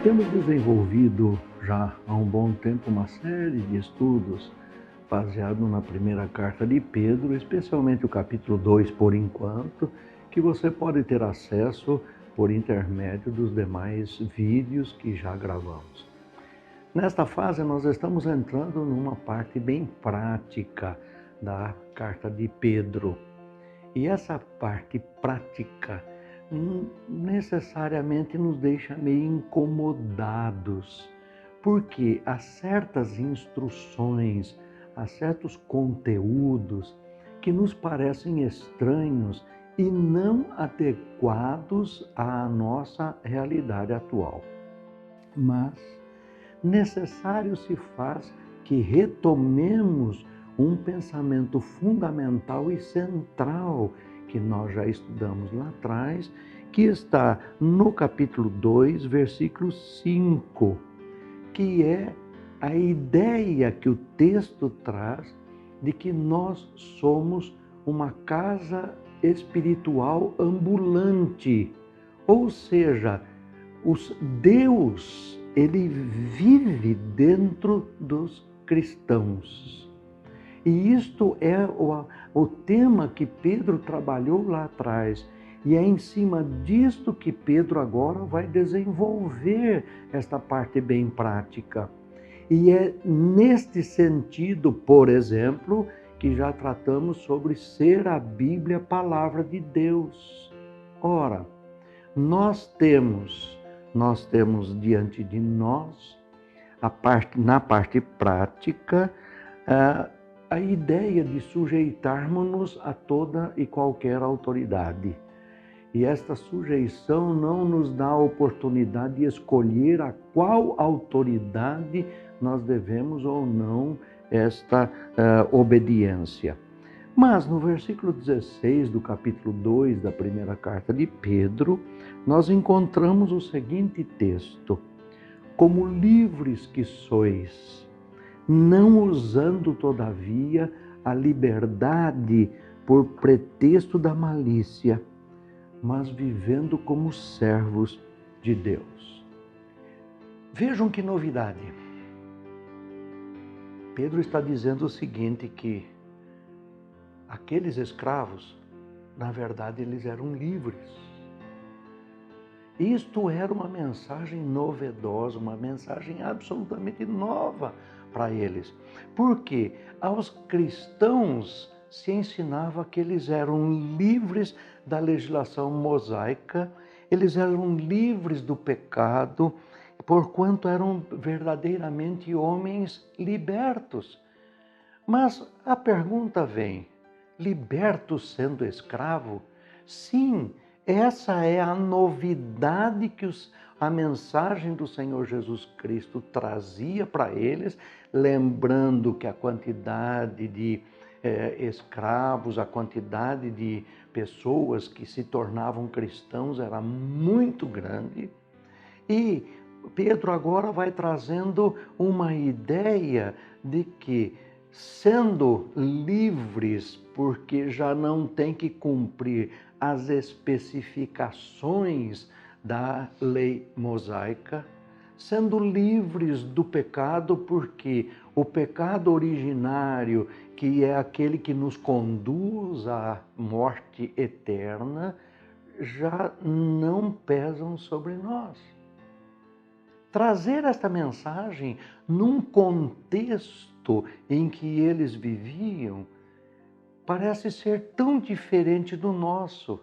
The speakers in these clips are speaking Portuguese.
Temos desenvolvido já há um bom tempo uma série de estudos baseado na primeira carta de Pedro, especialmente o capítulo 2 por enquanto, que você pode ter acesso por intermédio dos demais vídeos que já gravamos. Nesta fase nós estamos entrando numa parte bem prática da carta de Pedro. E essa parte prática necessariamente nos deixa meio incomodados, porque há certas instruções, há certos conteúdos que nos parecem estranhos e não adequados à nossa realidade atual. Mas necessário se faz que retomemos um pensamento fundamental e central que nós já estudamos lá atrás, que está no capítulo 2, versículo 5, que é a ideia que o texto traz de que nós somos uma casa espiritual ambulante, ou seja, Deus, ele vive dentro dos cristãos. E isto é o tema que Pedro trabalhou lá atrás. E é em cima disto que Pedro agora vai desenvolver esta parte bem prática. E é neste sentido, por exemplo, que já tratamos sobre ser a Bíblia a palavra de Deus. Ora, nós temos diante de nós, na parte prática, a ideia de sujeitarmos-nos a toda e qualquer autoridade. E esta sujeição não nos dá a oportunidade de escolher a qual autoridade nós devemos ou não esta obediência. Mas no versículo 16 do capítulo 2 da primeira carta de Pedro, nós encontramos o seguinte texto: como livres que sois, não usando, todavia, a liberdade por pretexto da malícia, mas vivendo como servos de Deus. Vejam que novidade. Pedro está dizendo o seguinte, que aqueles escravos, na verdade, eles eram livres. Isto era uma mensagem novedosa, uma mensagem absolutamente nova para eles. Porque aos cristãos se ensinava que eles eram livres da legislação mosaica, eles eram livres do pecado, porquanto eram verdadeiramente homens libertos. Mas a pergunta vem: libertos sendo escravo? Sim, essa é a novidade que a mensagem do Senhor Jesus Cristo trazia para eles, lembrando que a quantidade de escravos, a quantidade de pessoas que se tornavam cristãos era muito grande. E Pedro agora vai trazendo uma ideia de que, sendo livres, porque já não tem que cumprir as especificações da lei mosaica, sendo livres do pecado, porque o pecado originário, que é aquele que nos conduz à morte eterna, já não pesam sobre nós. Trazer esta mensagem num contexto em que eles viviam parece ser tão diferente do nosso.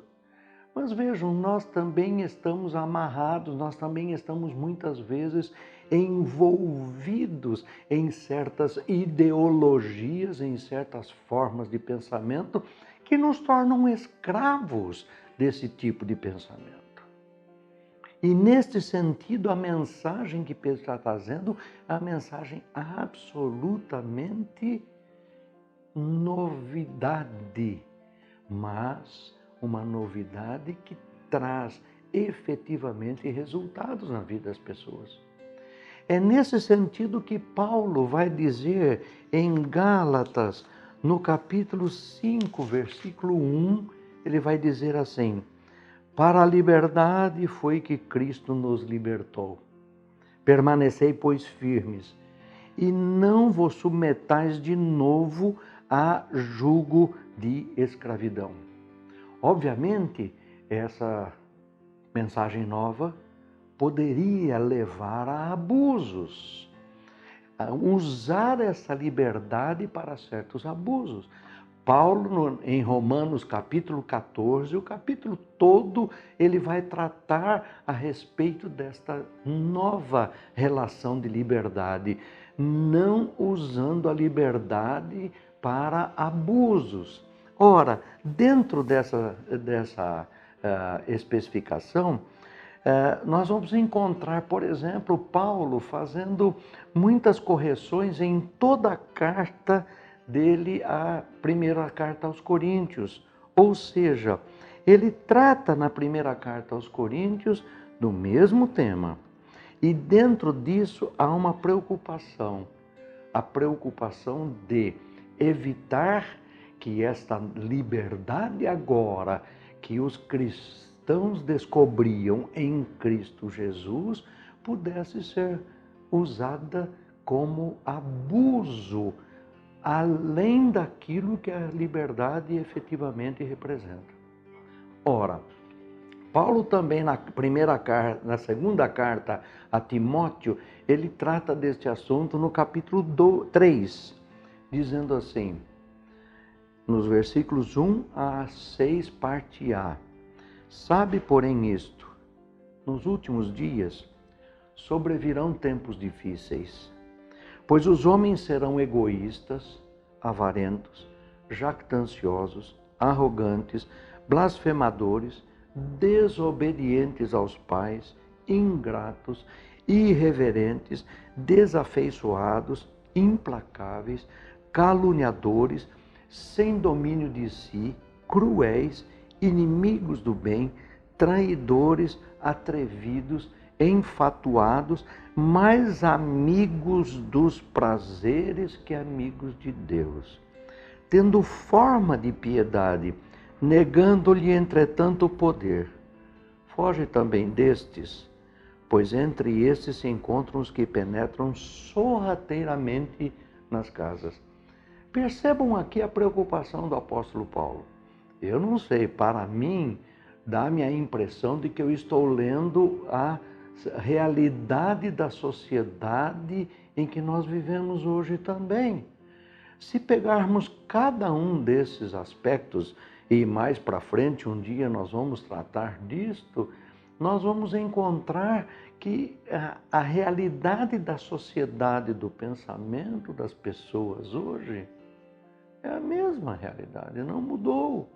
Mas vejam, nós também estamos amarrados, nós também estamos muitas vezes envolvidos em certas ideologias, em certas formas de pensamento que nos tornam escravos desse tipo de pensamento. E neste sentido, a mensagem que Pedro está trazendo é uma mensagem absolutamente novidade, mas uma novidade que traz efetivamente resultados na vida das pessoas. É nesse sentido que Paulo vai dizer em Gálatas, no capítulo 5, versículo 1, ele vai dizer assim: para a liberdade foi que Cristo nos libertou. Permanecei, pois, firmes, e não vos submetais de novo a jugo de escravidão. Obviamente, essa mensagem nova poderia levar a abusos, a usar essa liberdade para certos abusos. Paulo, em Romanos capítulo 14, o capítulo todo, ele vai tratar a respeito desta nova relação de liberdade, não usando a liberdade para abusos. Ora, dentro dessa especificação, nós vamos encontrar, por exemplo, Paulo fazendo muitas correções em toda a carta dele, a primeira carta aos Coríntios. Ou seja, ele trata na primeira carta aos Coríntios do mesmo tema. E dentro disso há uma preocupação, a preocupação de evitar que esta liberdade agora que os cristãos descobriam em Cristo Jesus pudesse ser usada como abuso, além daquilo que a liberdade efetivamente representa. Ora, Paulo também na segunda carta a Timóteo, ele trata deste assunto no capítulo 3, dizendo assim, nos versículos 1 a 6, parte A. Sabe, porém, isto, nos últimos dias sobrevirão tempos difíceis, pois os homens serão egoístas, avarentos, jactanciosos, arrogantes, blasfemadores, desobedientes aos pais, ingratos, irreverentes, desafeiçoados, implacáveis, caluniadores, sem domínio de si, cruéis, inimigos do bem, traidores, atrevidos, enfatuados, mais amigos dos prazeres que amigos de Deus, tendo forma de piedade, negando-lhe, entretanto, o poder. Foge também destes, pois entre estes se encontram os que penetram sorrateiramente nas casas. Percebam aqui a preocupação do apóstolo Paulo. Eu não sei, para mim, dá-me a impressão de que eu estou lendo a realidade da sociedade em que nós vivemos hoje também. Se pegarmos cada um desses aspectos, e mais para frente, um dia nós vamos tratar disto, nós vamos encontrar que a realidade da sociedade, do pensamento das pessoas hoje, é a mesma realidade, não mudou.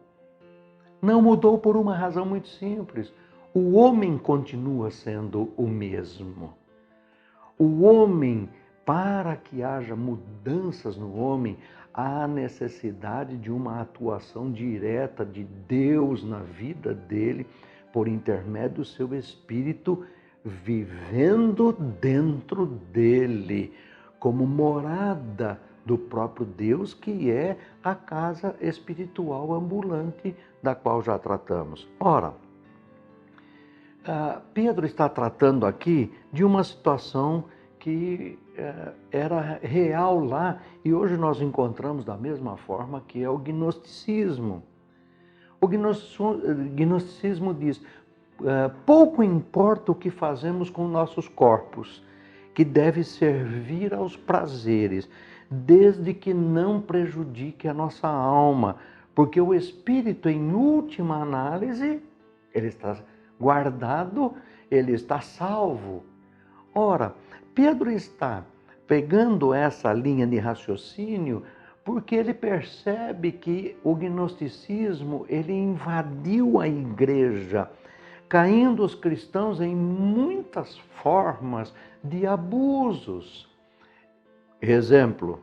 Não mudou por uma razão muito simples. O homem continua sendo o mesmo. O homem, para que haja mudanças no homem, há necessidade de uma atuação direta de Deus na vida dele, por intermédio do seu Espírito, vivendo dentro dele, como morada do próprio Deus, que é a casa espiritual ambulante, da qual já tratamos. Ora, Pedro está tratando aqui de uma situação que era real lá, e hoje nós encontramos da mesma forma, que é o gnosticismo. O gnosticismo diz, pouco importa o que fazemos com nossos corpos, que deve servir aos prazeres, desde que não prejudique a nossa alma, porque o espírito, em última análise, ele está guardado, ele está salvo. Ora, Pedro está pegando essa linha de raciocínio porque ele percebe que o gnosticismo, ele invadiu a igreja, caindo os cristãos em muitas formas de abusos. Exemplo,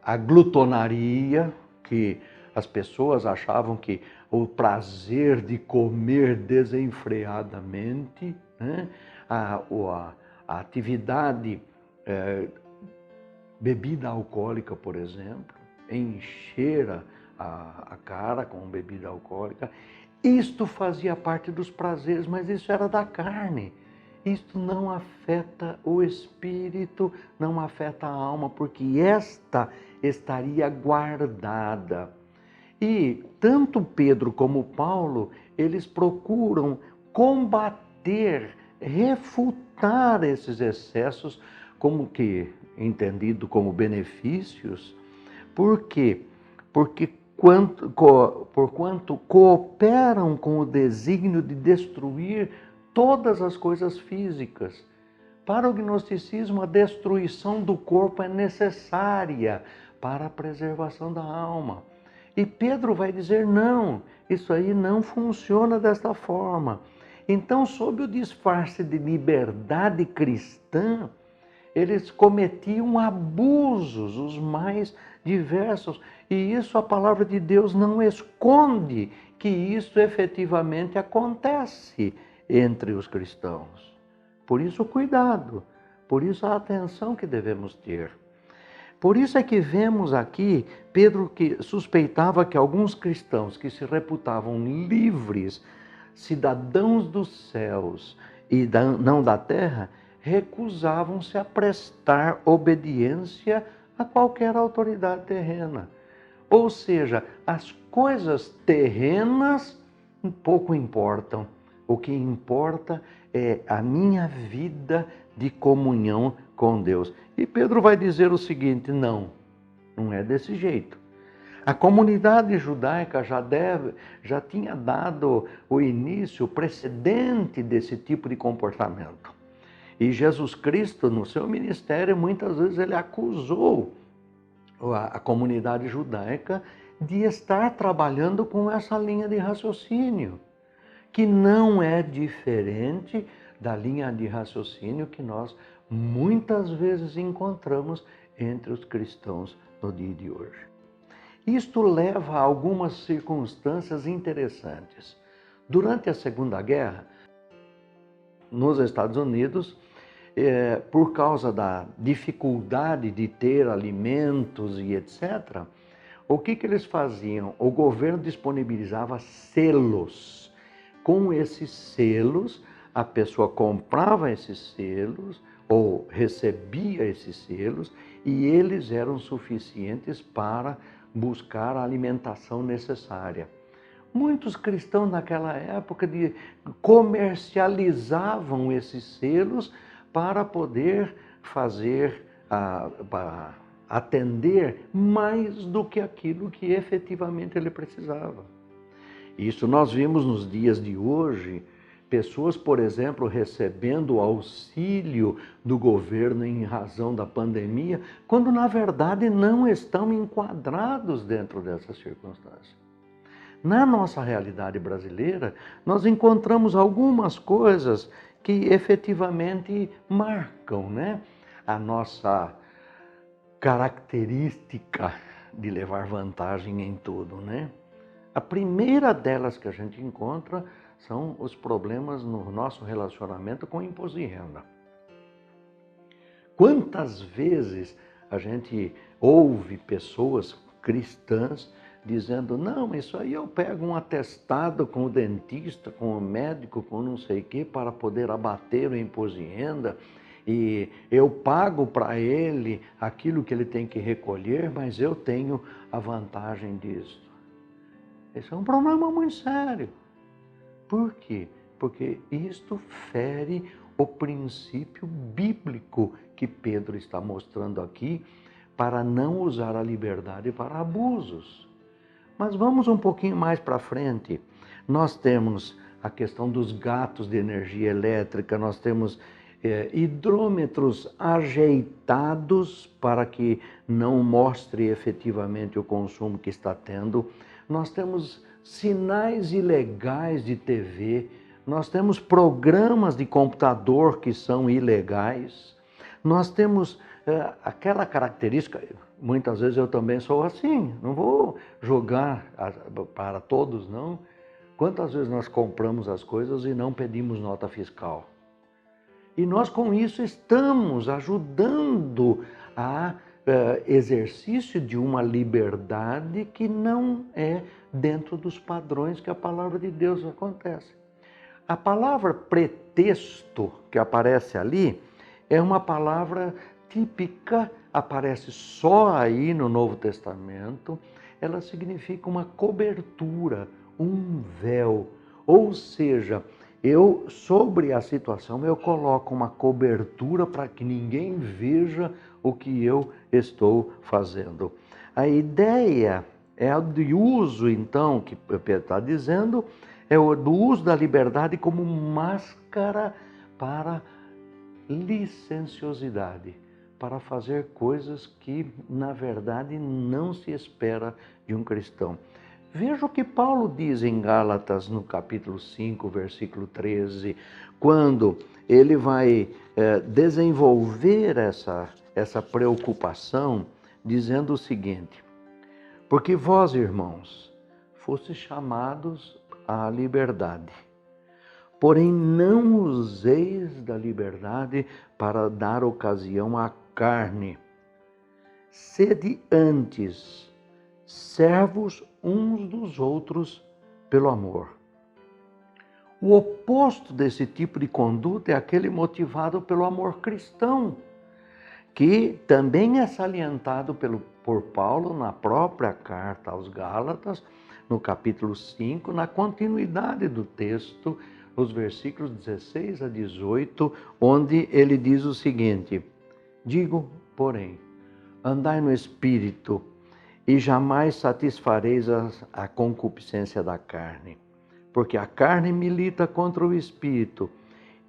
a glutonaria, que as pessoas achavam que o prazer de comer desenfreadamente, né? a atividade, bebida alcoólica, por exemplo, encher a cara com bebida alcoólica, isto fazia parte dos prazeres, mas isso era da carne. isto não afeta o espírito, não afeta a alma, porque esta estaria guardada. E tanto Pedro como Paulo, eles procuram combater, refutar esses excessos, como que entendido como benefícios. Por quê? Porque porquanto cooperam com o desígnio de destruir todas as coisas físicas. Para o gnosticismo, a destruição do corpo é necessária para a preservação da alma. E Pedro vai dizer, não, isso aí não funciona desta forma. Então, sob o disfarce de liberdade cristã, eles cometiam abusos, os mais diversos. E isso a palavra de Deus não esconde que isso efetivamente acontece entre os cristãos. Por isso, cuidado, por isso a atenção que devemos ter. Por isso é que vemos aqui Pedro que suspeitava que alguns cristãos que se reputavam livres, cidadãos dos céus e não da terra, recusavam-se a prestar obediência a qualquer autoridade terrena. Ou seja, as coisas terrenas pouco importam. O que importa é a minha vida de comunhão com Deus. E Pedro vai dizer o seguinte, não é desse jeito. A comunidade judaica já tinha dado o início, o precedente desse tipo de comportamento. E Jesus Cristo, no seu ministério, muitas vezes ele acusou a comunidade judaica de estar trabalhando com essa linha de raciocínio, que não é diferente da linha de raciocínio que nós muitas vezes encontramos entre os cristãos no dia de hoje. Isto leva a algumas circunstâncias interessantes. Durante a Segunda Guerra, nos Estados Unidos, por causa da dificuldade de ter alimentos e etc., o que eles faziam? O governo disponibilizava selos. Com esses selos, a pessoa comprava esses selos ou recebia esses selos e eles eram suficientes para buscar a alimentação necessária. Muitos cristãos naquela época comercializavam esses selos para poder fazer, atender mais do que aquilo que efetivamente ele precisava. Isso nós vimos nos dias de hoje, pessoas, por exemplo, recebendo auxílio do governo em razão da pandemia, quando na verdade não estão enquadrados dentro dessa circunstância. Na nossa realidade brasileira, nós encontramos algumas coisas que efetivamente marcam, a nossa característica de levar vantagem em tudo, A primeira delas que a gente encontra são os problemas no nosso relacionamento com o imposto de renda. Quantas vezes a gente ouve pessoas cristãs dizendo, não, isso aí eu pego um atestado com o dentista, com o médico, com não sei o quê, para poder abater o imposto de renda, e eu pago para ele aquilo que ele tem que recolher, mas eu tenho a vantagem disso. Esse é um problema muito sério. Por quê? Porque isto fere o princípio bíblico que Pedro está mostrando aqui para não usar a liberdade para abusos. Mas vamos um pouquinho mais para frente. Nós temos a questão dos gatos de energia elétrica, nós temos hidrômetros ajeitados para que não mostre efetivamente o consumo que está tendo. Nós temos sinais ilegais de TV, nós temos programas de computador que são ilegais, nós temos aquela característica, muitas vezes eu também sou assim, não vou jogar para todos, não. Quantas vezes nós compramos as coisas e não pedimos nota fiscal? E nós com isso estamos ajudando a exercício de uma liberdade que não é dentro dos padrões que a palavra de Deus acontece. A palavra pretexto que aparece ali é uma palavra típica, aparece só aí no Novo Testamento. Ela significa uma cobertura, um véu. Ou seja, eu sobre a situação eu coloco uma cobertura para que ninguém veja o que eu estou fazendo. A ideia é a de uso, então, que Pedro está dizendo, é o do uso da liberdade como máscara para licenciosidade, para fazer coisas que, na verdade, não se espera de um cristão. Veja o que Paulo diz em Gálatas, no capítulo 5, versículo 13, quando ele vai desenvolver essa preocupação, dizendo o seguinte: porque vós, irmãos, fostes chamados à liberdade, porém não useis da liberdade para dar ocasião à carne. Sede antes servos uns dos outros pelo amor. O oposto desse tipo de conduta é aquele motivado pelo amor cristão, que também é salientado por Paulo na própria carta aos Gálatas, no capítulo 5, na continuidade do texto, nos versículos 16 a 18, onde ele diz o seguinte: digo, porém, andai no Espírito, e jamais satisfareis a concupiscência da carne, porque a carne milita contra o Espírito,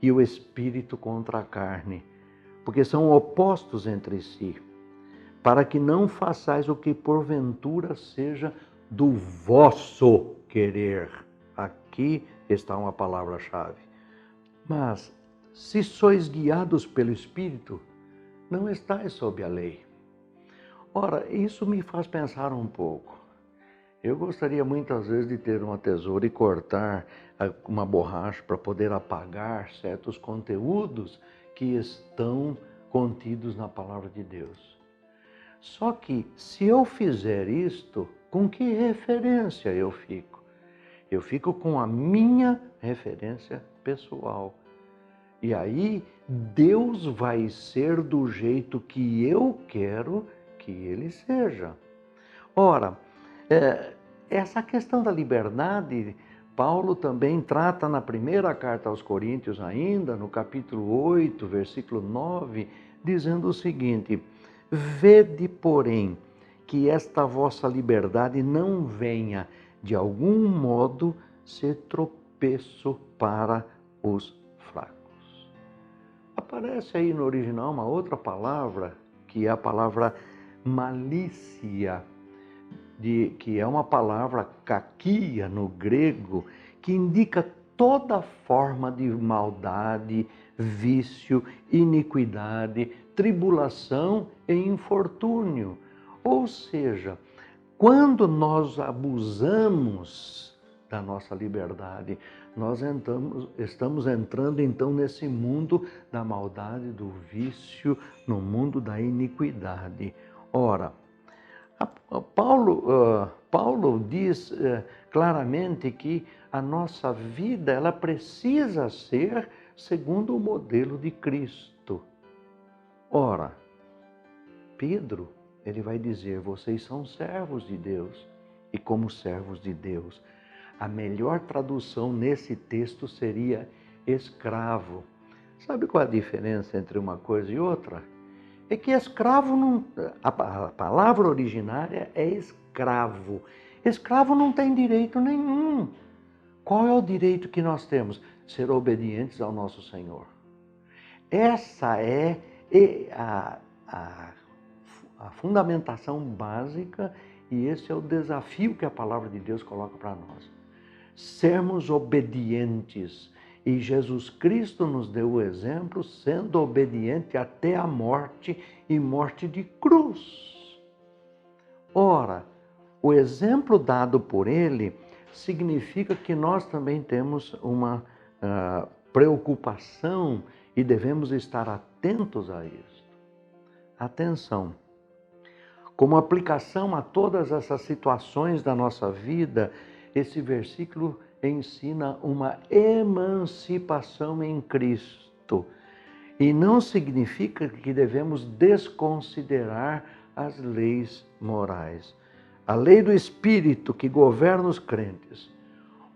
e o Espírito contra a carne, porque são opostos entre si, para que não façais o que porventura seja do vosso querer. Aqui está uma palavra-chave. Mas, se sois guiados pelo Espírito, não estáis sob a lei. Ora, isso me faz pensar um pouco. Eu gostaria muitas vezes de ter uma tesoura e cortar uma borracha para poder apagar certos conteúdos que estão contidos na palavra de Deus. Só que, se eu fizer isto, com que referência eu fico? Eu fico com a minha referência pessoal. E aí, Deus vai ser do jeito que eu quero que Ele seja. Ora, essa questão da liberdade, Paulo também trata na primeira carta aos Coríntios ainda, no capítulo 8, versículo 9, dizendo o seguinte: vede, porém, que esta vossa liberdade não venha, de algum modo, ser tropeço para os fracos. Aparece aí no original uma outra palavra, que é a palavra malícia, que é uma palavra kakia no grego, que indica toda forma de maldade, vício, iniquidade, tribulação e infortúnio. Ou seja, quando nós abusamos da nossa liberdade, nós estamos entrando então nesse mundo da maldade, do vício, no mundo da iniquidade. Ora, Paulo diz claramente que a nossa vida ela precisa ser segundo o modelo de Cristo. Ora, Pedro, ele vai dizer: vocês são servos de Deus, e como servos de Deus, a melhor tradução nesse texto seria escravo. Sabe qual é a diferença entre uma coisa e outra? É que escravo não... A palavra originária é escravo. Escravo não tem direito nenhum. Qual é o direito que nós temos? Ser obedientes ao nosso Senhor. Essa é a fundamentação básica e esse é o desafio que a palavra de Deus coloca para nós. Sermos obedientes. E Jesus Cristo nos deu o exemplo, sendo obediente até a morte e morte de cruz. Ora, o exemplo dado por ele significa que nós também temos uma preocupação e devemos estar atentos a isso. Atenção! Como aplicação a todas essas situações da nossa vida, esse versículo ensina uma emancipação em Cristo. E não significa que devemos desconsiderar as leis morais. A lei do Espírito que governa os crentes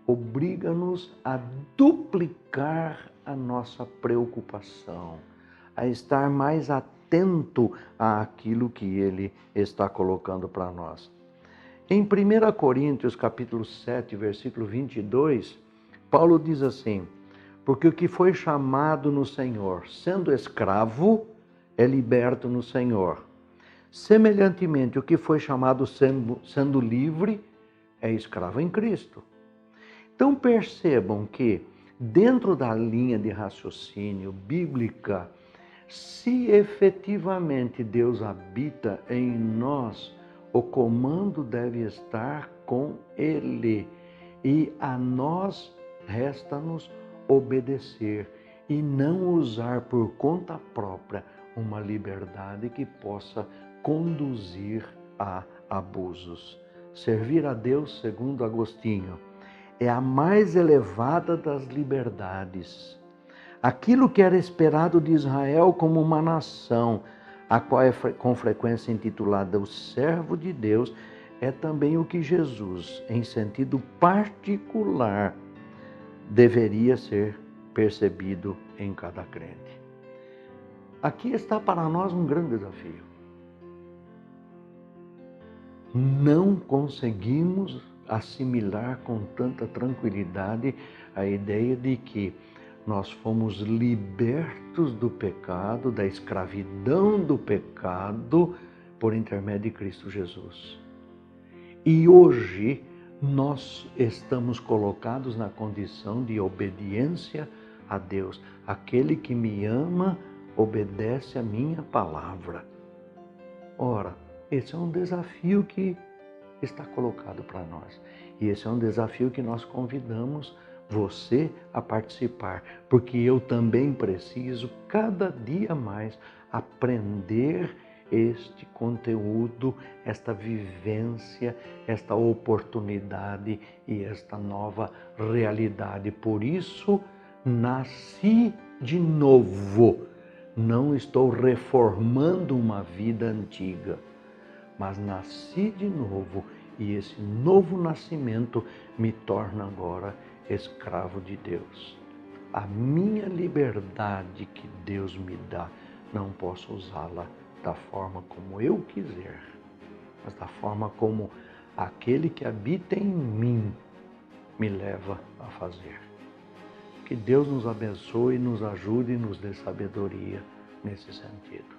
obriga-nos a duplicar a nossa preocupação, a estar mais atento àquilo que Ele está colocando para nós. Em 1 Coríntios, capítulo 7, versículo 22, Paulo diz assim: porque o que foi chamado no Senhor, sendo escravo, é liberto no Senhor. Semelhantemente, o que foi chamado sendo livre, é escravo em Cristo. Então percebam que, dentro da linha de raciocínio bíblica, se efetivamente Deus habita em nós, o comando deve estar com Ele. E a nós resta-nos obedecer e não usar por conta própria uma liberdade que possa conduzir a abusos. Servir a Deus, segundo Agostinho, é a mais elevada das liberdades. Aquilo que era esperado de Israel como uma nação, a qual é com frequência intitulada o servo de Deus, é também o que Jesus, em sentido particular, deveria ser percebido em cada crente. Aqui está para nós um grande desafio. Não conseguimos assimilar com tanta tranquilidade a ideia de que nós fomos libertos do pecado, da escravidão do pecado, por intermédio de Cristo Jesus. E hoje nós estamos colocados na condição de obediência a Deus. Aquele que me ama, obedece a minha palavra. Ora, esse é um desafio que está colocado para nós. E esse é um desafio que nós convidamos você a participar, porque eu também preciso cada dia mais aprender este conteúdo, esta vivência, esta oportunidade e esta nova realidade. Por isso, nasci de novo. Não estou reformando uma vida antiga, mas nasci de novo e esse novo nascimento me torna agora escravo de Deus. A minha liberdade que Deus me dá, não posso usá-la da forma como eu quiser, mas da forma como aquele que habita em mim me leva a fazer. Que Deus nos abençoe, nos ajude e nos dê sabedoria nesse sentido.